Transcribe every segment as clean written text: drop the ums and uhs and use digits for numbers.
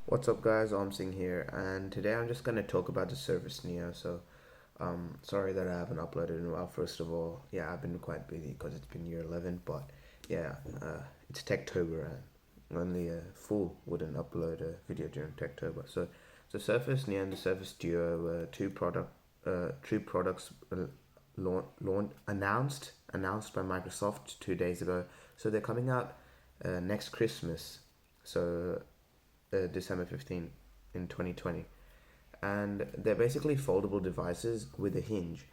What's up, guys? Omsing here, and today I'm just gonna talk about the Surface Neo. Sorry that I haven't uploaded in a while. First of all, yeah, I've been quite busy because it's been year 11, but yeah, it's Techtober, and only a fool wouldn't upload a video during Techtober. So, the Surface Neo and the Surface Duo were two products announced by Microsoft 2 days ago. So they're coming out next Christmas. So December 15th in 2020. And they're basically foldable devices with a hinge.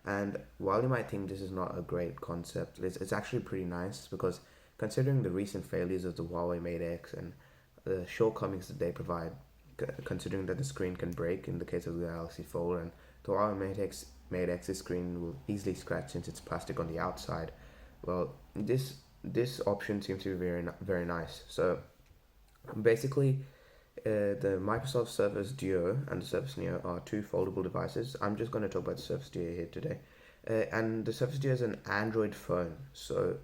And while you might think this is not a great concept, it's actually pretty nice because considering the recent failures of the Huawei Mate X and the shortcomings that they provide, considering that the screen can break in the case of the Galaxy Fold, and the Huawei Mate X's screen will easily scratch since it's plastic on the outside. Well, this option seems to be very nice. So basically, the Microsoft Surface Duo and the Surface Neo are two foldable devices. I'm just going to talk about the Surface Duo here today. And the Surface Duo is an Android phone, so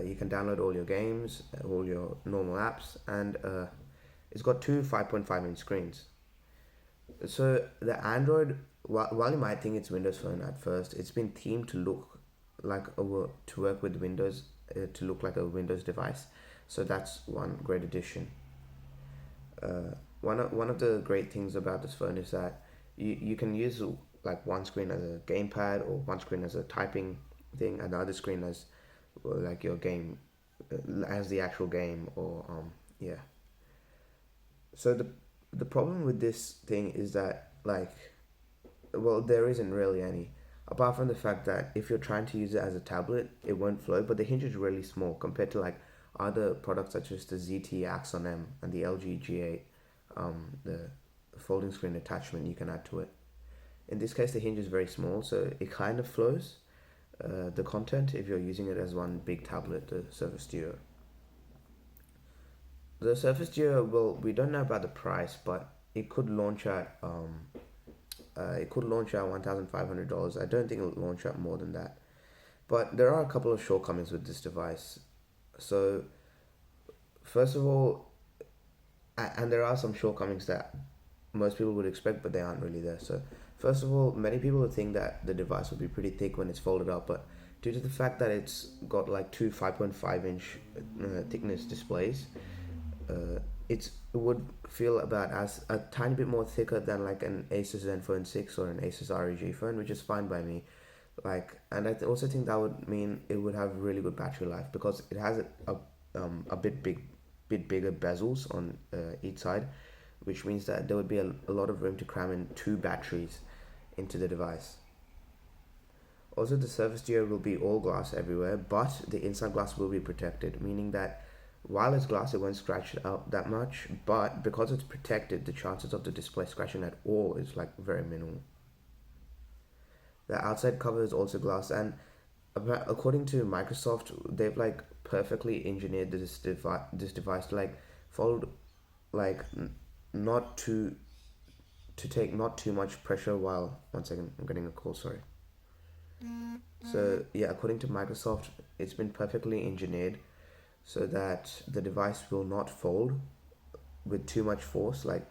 you can download all your games, all your normal apps, and it's got two 5.5-inch screens. So the Android, while you might think it's Windows Phone at first, it's been themed to look like to work with Windows, to look like a Windows device. So that's one great addition. One of the great things about this phone is that you can use like one screen as a gamepad or one screen as a typing thing and the other screen as like your game as the actual game or yeah. So the problem with this thing is that like well there isn't really any apart from the fact that if you're trying to use it as a tablet it won't flow, but the hinge is really small compared to like other products such as the ZT Axon M and the LG G8, the folding screen attachment you can add to it. In this case, the hinge is very small, so it kind of flows the content if you're using it as one big tablet, the Surface Duo. The Surface Duo, well, we don't know about the price, but it could launch at $1,500. I don't think it'll launch at more than that. But there are a couple of shortcomings with this device. So first of all, and there are some shortcomings that most people would expect, but they aren't really there. So, first of all, many people would think that the device would be pretty thick when it's folded up, but due to the fact that it's got like two 5.5-inch thickness displays, it would feel about as a tiny bit more thicker than like an Asus Zenfone 6 or an Asus ROG phone, which is fine by me. And also think that would mean it would have really good battery life because it has a bit bigger bezels on each side, which means that there would be a lot of room to cram in two batteries into the device. Also, the Surface Duo will be all glass everywhere, but the inside glass will be protected, meaning that while it's glass, it won't scratch out that much, but because it's protected, the chances of the display scratching at all is like very minimal. The outside cover is also glass, and according to Microsoft, they've like perfectly engineered this device to like fold like not to take not too much pressure while one second I'm getting a call, sorry. So yeah, according to Microsoft, it's been perfectly engineered so that the device will not fold with too much force. Like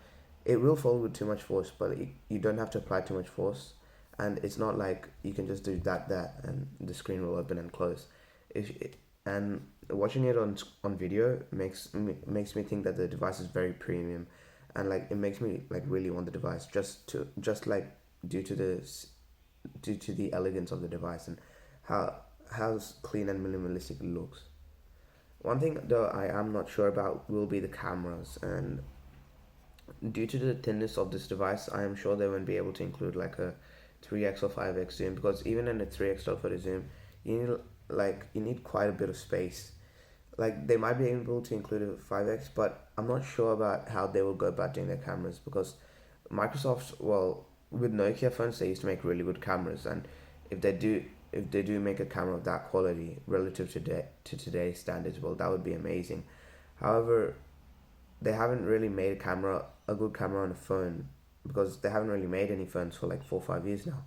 it will fold with too much force, but you don't have to apply too much force, and it's not like you can just do that and the screen will open and close. If it, and watching it on video makes me think that the device is very premium, and like it makes me like really want the device just like due to due to the elegance of the device and how clean and minimalistic it looks. One thing though I am not sure about will be the cameras, and due to the thinness of this device, I am sure they won't be able to include like a 3x or 5x zoom, because even in a 3x telephoto zoom, you need you need quite a bit of space. Like they might be able to include a 5x, but I'm not sure about how they will go about doing their cameras because Microsoft, well, with Nokia phones, they used to make really good cameras, and if they do if they do make a camera of that quality relative to today's standards, well, that would be amazing. However, they haven't really made a good camera on a phone, because they haven't really made any phones for like 4 or 5 years now,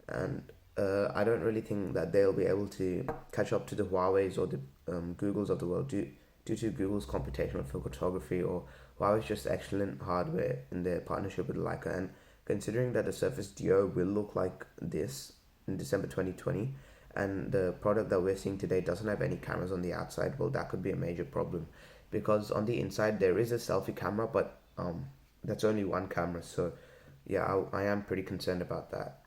and I don't really think that they'll be able to catch up to the Huawei's or the Googles of the world due to Google's computational photography, or Huawei is just excellent hardware in their partnership with Leica, and considering that the Surface Duo will look like this in December 2020, and the product that we're seeing today doesn't have any cameras on the outside, well, that could be a major problem, because on the inside there is a selfie camera, but that's only one camera. So yeah, I am pretty concerned about that.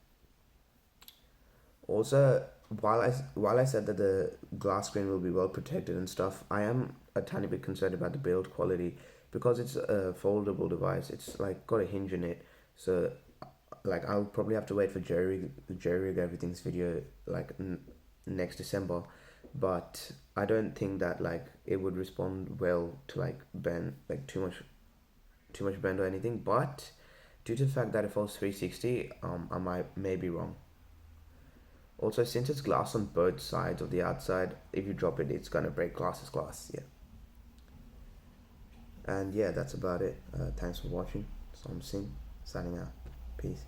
Also, while I said that the glass screen will be well protected and stuff, I am a tiny bit concerned about the build quality, because it's a foldable device. It's like got a hinge in it, so like I'll probably have to wait for Jerry rig everything's video like next December, but I don't think that like it would respond well to like bend, like too much bend or anything. But due to the fact that it falls 360, I might may be wrong. Also, since it's glass on both sides of the outside, if you drop it, it's gonna break. Glass is glass. Yeah. And yeah, that's about it. Thanks for watching. So I'm Singh, signing out. Peace.